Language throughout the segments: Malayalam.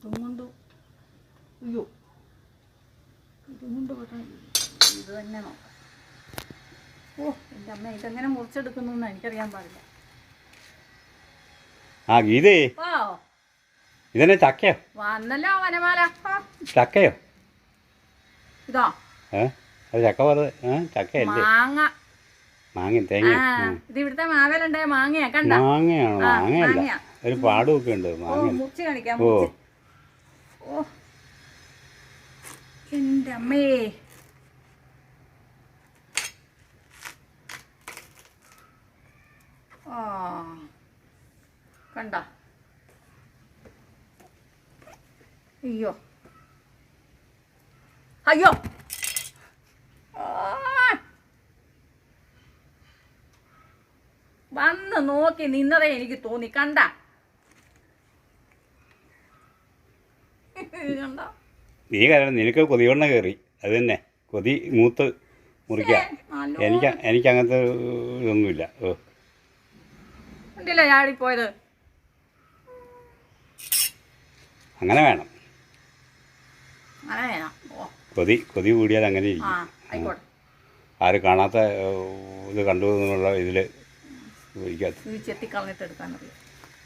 ഇതും കൊണ്ട് അയ്യോ ഇതും കൊണ്ട് പെട്ടെന്ന് ഇത് തന്നെ നോക്കാം. ഓ എൻ്റെ അമ്മ ഇതെങ്ങനെ മുറിച്ചെടുക്കുന്നു എന്ന് എനിക്കറിയാൻ പാടില്ല. ആ ഗീതേ, ഓ ഇതന്നെ ചക്കയോ? വന്നല്ലോ വനമാല. ചക്കയോ? ഇതോ അത് ചക്ക പോലെ ചക്കയല്ലേ? മാങ്ങ. മാങ്ങ തേങ്ങ. ഇത് ഇവിടുത്തെ മാവേലുണ്ടായ മാങ്ങയാ. കണ്ട? മാങ്ങയാണോ? മാങ്ങയല്ല, ഒരു പാടുമൊക്കെ ഉണ്ട്. മാങ്ങ മുറിച്ച് കാണിക്കാം. ഓ ഓ എൻ്റെ അമ്മേ. ആ കണ്ട? അയ്യോ അയ്യോ വന്ന് നോക്കി നിന്നതേ എനിക്ക് തോന്നി. കണ്ട? കണ്ട? നീ കാരണം നിനക്ക് കൊതിവെണ്ണ കയറി. അത് തന്നെ, കൊതി മൂത്ത് മുറിക്കാം. എനിക്ക് അങ്ങനത്തെ ഇതൊന്നുമില്ല. ഓ ഉണ്ടല്ലേ ചാടിപ്പോയത്. അങ്ങനെ വേണം. അങ്ങനെ വേണം. കൊതി കൂടിയാൽ അങ്ങനെ ഇരിക്കും. ആരും കാണാത്ത ഇത് കണ്ടു എന്നുള്ള ഇതിൽ ചെത്തിക്കളഞ്ഞിട്ട് എടുക്കാനറിയാം.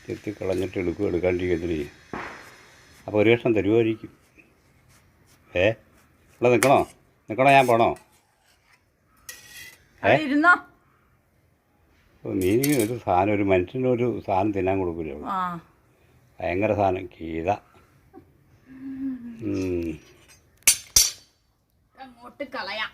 ചെത്തിക്കളഞ്ഞിട്ട് എടുക്കാണ്ടിരിക്കത്തില്ല. അപ്പോൾ ഒരു കഷ്ണം തരുമായിരിക്കും. ഇവിടെ നിൽക്കണോ? ഞാൻ പോണോ? ഇരുന്നോ? നീ ഒരു സാധനം, ഒരു മനുഷ്യനൊരു സാധനം തിന്നാൻ കൊടുക്കില്ല. ഭയങ്കര സാധനം ഗീത. അങ്ങോട്ട് കളയാം.